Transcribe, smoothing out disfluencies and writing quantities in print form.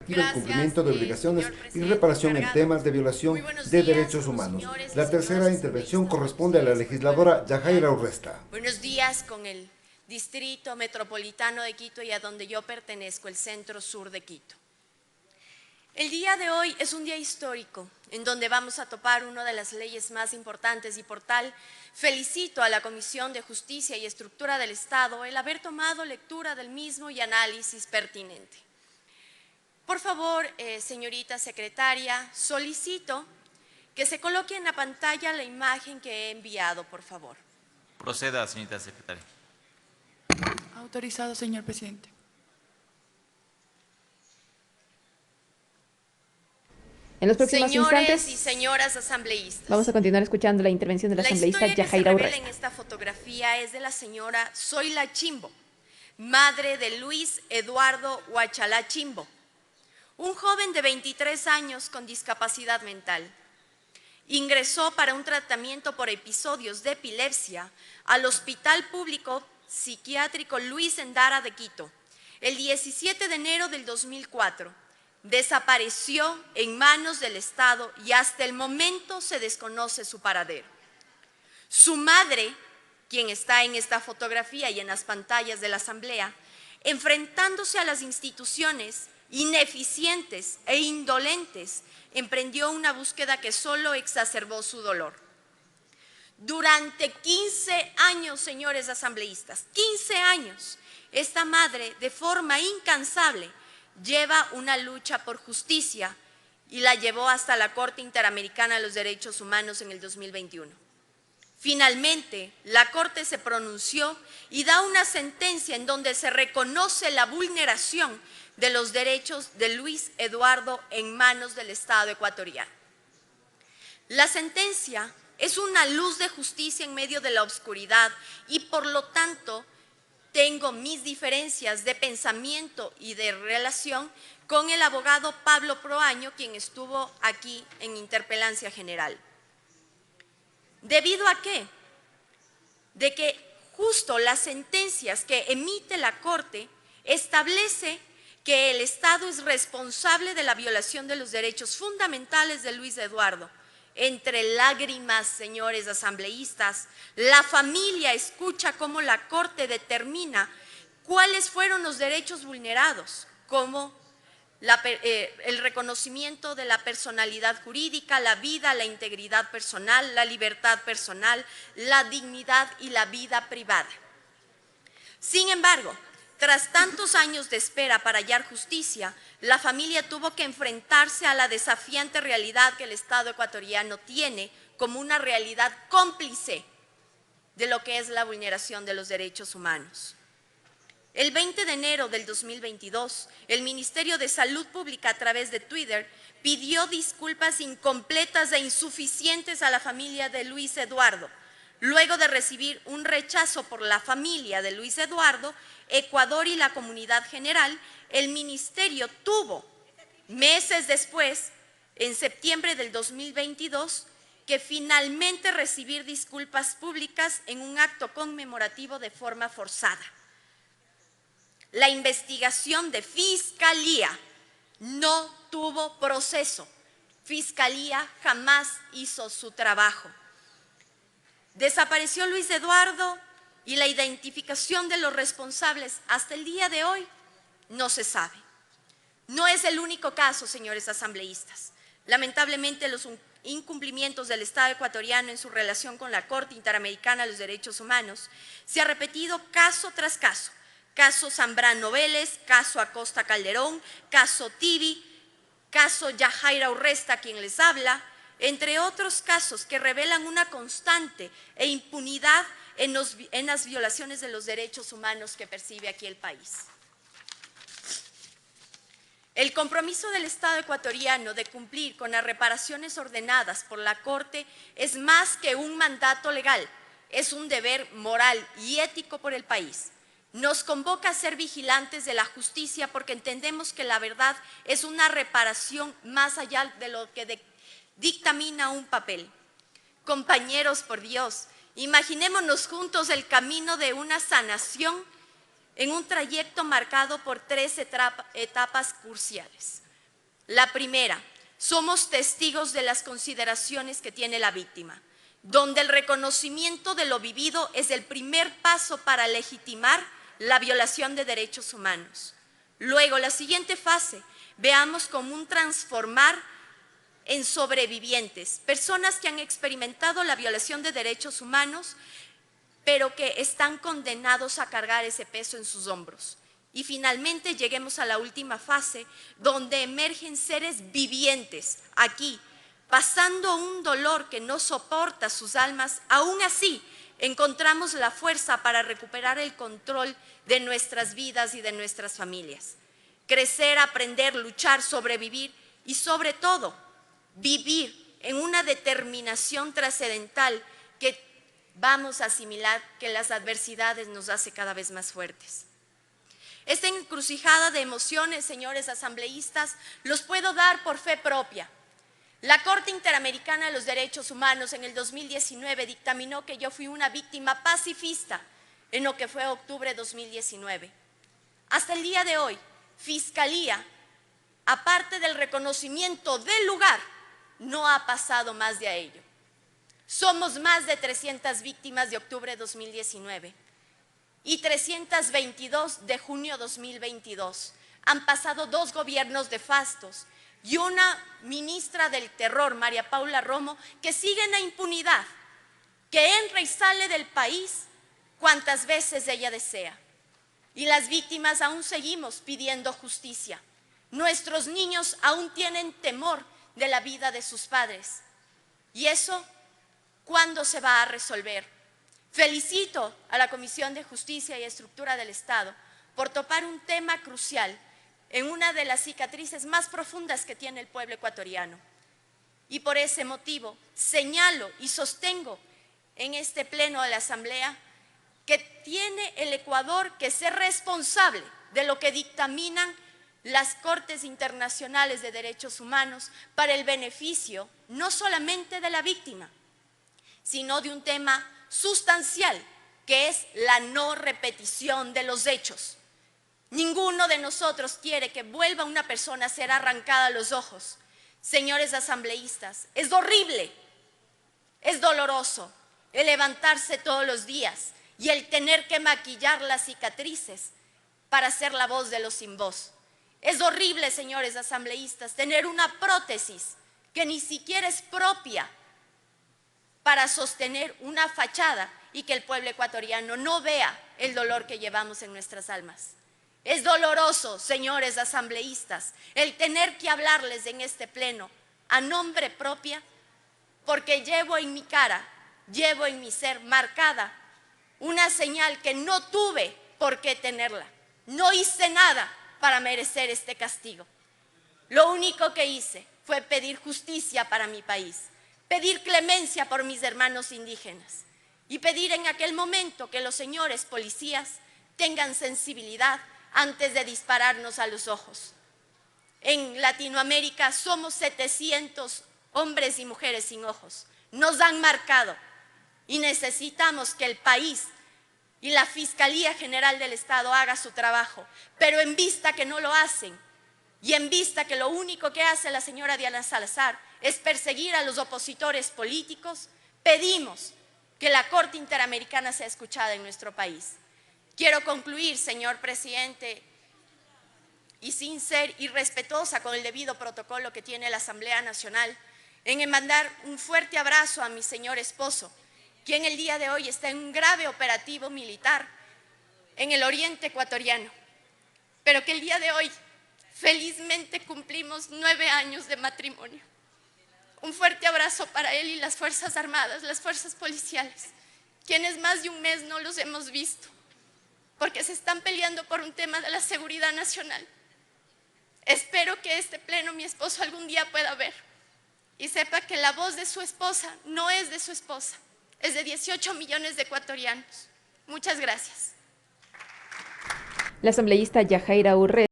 perspectiva del cumplimiento de obligaciones y reparación en temas de violación de derechos humanos. La tercera intervención corresponde a la legisladora Yajaira Urresta. Buenos días con el Distrito Metropolitano de Quito y a donde yo pertenezco, el Centro Sur de Quito. El día de hoy es un día histórico en donde vamos a topar una de las leyes más importantes y por tal felicito a la Comisión de Justicia y Estructura del Estado el haber tomado lectura del mismo y análisis pertinente. Por favor, señorita secretaria, solicito que se coloque en la pantalla la imagen que he enviado, por favor. Proceda, señorita secretaria. Autorizado, señor presidente. En los próximos instantes, y señoras asambleístas, vamos a continuar escuchando la intervención de la asambleísta Yajaira Urresta. La historia que se revela en esta fotografía es de la señora Zoila Chimbo, madre de Luis Eduardo Huachalá Chimbo, un joven de 23 años con discapacidad mental. Ingresó para un tratamiento por episodios de epilepsia al Hospital Público Psiquiátrico Luis Endara de Quito el 17 de enero del 2004. Desapareció en manos del Estado y hasta el momento se desconoce su paradero. Su madre, quien está en esta fotografía y en las pantallas de la Asamblea, enfrentándose a las instituciones ineficientes e indolentes, emprendió una búsqueda que solo exacerbó su dolor. Durante 15 años, señores asambleístas, 15 años, esta madre de forma incansable lleva una lucha por justicia y la llevó hasta la Corte Interamericana de los Derechos Humanos en el 2021. Finalmente, la Corte se pronunció y da una sentencia en donde se reconoce la vulneración de los derechos de Luis Eduardo en manos del Estado ecuatoriano. La sentencia es una luz de justicia en medio de la oscuridad y por lo tanto tengo mis diferencias de pensamiento y de relación con el abogado Pablo Proaño, quien estuvo aquí en interpelancia general. ¿Debido a qué? De que justo las sentencias que emite la Corte establece que el Estado es responsable de la violación de los derechos fundamentales de Luis Eduardo. Entre lágrimas, señores asambleístas, la familia escucha cómo la Corte determina cuáles fueron los derechos vulnerados, como el reconocimiento de la personalidad jurídica, la vida, la integridad personal, la libertad personal, la dignidad y la vida privada. Sin embargo, tras tantos años de espera para hallar justicia, la familia tuvo que enfrentarse a la desafiante realidad que el Estado ecuatoriano tiene como una realidad cómplice de lo que es la vulneración de los derechos humanos. El 20 de enero del 2022, el Ministerio de Salud Pública a través de Twitter pidió disculpas incompletas e insuficientes a la familia de Luis Eduardo. Luego de recibir un rechazo por la familia de Luis Eduardo, Ecuador y la comunidad general, el ministerio tuvo, meses después, en septiembre del 2022, que finalmente recibir disculpas públicas en un acto conmemorativo de forma forzada. La investigación de Fiscalía no tuvo proceso. Fiscalía jamás hizo su trabajo. Desapareció Luis Eduardo y la identificación de los responsables hasta el día de hoy no se sabe. No es el único caso, señores asambleístas. Lamentablemente, los incumplimientos del Estado ecuatoriano en su relación con la Corte Interamericana de los Derechos Humanos se ha repetido caso tras caso. Caso Zambrano Vélez, caso Acosta Calderón, caso Tibi, caso Yajaira Urresta, quien les habla, entre otros casos que revelan una constante e impunidad en las violaciones de los derechos humanos que percibe aquí el país. El compromiso del Estado ecuatoriano de cumplir con las reparaciones ordenadas por la Corte es más que un mandato legal, es un deber moral y ético por el país. Nos convoca a ser vigilantes de la justicia porque entendemos que la verdad es una reparación más allá de lo que dictamina un papel. Compañeros, por Dios, imaginémonos juntos el camino de una sanación en un trayecto marcado por 3 etapas cruciales. La primera, somos testigos de las consideraciones que tiene la víctima, donde el reconocimiento de lo vivido es el primer paso para legitimar la violación de derechos humanos. Luego, la siguiente fase, veamos como un transformar en sobrevivientes, personas que han experimentado la violación de derechos humanos, pero que están condenados a cargar ese peso en sus hombros. Y finalmente lleguemos a la última fase, donde emergen seres vivientes, aquí, pasando un dolor que no soporta sus almas. Aún así, encontramos la fuerza para recuperar el control de nuestras vidas y de nuestras familias. Crecer, aprender, luchar, sobrevivir y sobre todo, vivir en una determinación trascendental que vamos a asimilar que las adversidades nos hace cada vez más fuertes. Esta encrucijada de emociones, señores asambleístas, los puedo dar por fe propia. La Corte Interamericana de los Derechos Humanos en el 2019 dictaminó que yo fui una víctima pacifista en lo que fue octubre de 2019. Hasta el día de hoy, Fiscalía, aparte del reconocimiento del lugar, no ha pasado más de ello. Somos más de 300 víctimas de octubre de 2019 y 322 de junio de 2022. Han pasado 2 gobiernos nefastos y una ministra del terror, María Paula Romo, que sigue en la impunidad, que entra y sale del país cuantas veces ella desea. Y las víctimas aún seguimos pidiendo justicia. Nuestros niños aún tienen temor de la vida de sus padres. ¿Y eso cuándo se va a resolver? Felicito a la Comisión de Justicia y Estructura del Estado por topar un tema crucial en una de las cicatrices más profundas que tiene el pueblo ecuatoriano. Y por ese motivo señalo y sostengo en este pleno de la Asamblea que tiene el Ecuador que ser responsable de lo que dictaminan las Cortes Internacionales de Derechos Humanos para el beneficio no solamente de la víctima, sino de un tema sustancial, que es la no repetición de los hechos. Ninguno de nosotros quiere que vuelva una persona a ser arrancada los ojos. Señores asambleístas, es horrible, es doloroso el levantarse todos los días y el tener que maquillar las cicatrices para ser la voz de los sin voz. Es horrible, señores asambleístas, tener una prótesis que ni siquiera es propia para sostener una fachada y que el pueblo ecuatoriano no vea el dolor que llevamos en nuestras almas. Es doloroso, señores asambleístas, el tener que hablarles en este pleno a nombre propia, porque llevo en mi cara, llevo en mi ser marcada una señal que no tuve por qué tenerla. No hice nada para merecer este castigo. Lo único que hice fue pedir justicia para mi país, pedir clemencia por mis hermanos indígenas y pedir en aquel momento que los señores policías tengan sensibilidad antes de dispararnos a los ojos. En Latinoamérica somos 700 hombres y mujeres sin ojos. Nos han marcado y necesitamos que el país y la Fiscalía General del Estado haga su trabajo, pero en vista que no lo hacen y en vista que lo único que hace la señora Diana Salazar es perseguir a los opositores políticos, pedimos que la Corte Interamericana sea escuchada en nuestro país. Quiero concluir, señor presidente, y sin ser irrespetuosa con el debido protocolo que tiene la Asamblea Nacional, en mandar un fuerte abrazo a mi señor esposo, quien el día de hoy está en un grave operativo militar en el oriente ecuatoriano, pero que el día de hoy felizmente cumplimos 9 años de matrimonio. Un fuerte abrazo para él y las Fuerzas Armadas, las fuerzas policiales, quienes más de un mes no los hemos visto, porque se están peleando por un tema de la seguridad nacional. Espero que este pleno mi esposo algún día pueda ver y sepa que la voz de su esposa no es de su esposa, es de 18 millones de ecuatorianos. Muchas gracias. La asambleísta Yajaira Urrea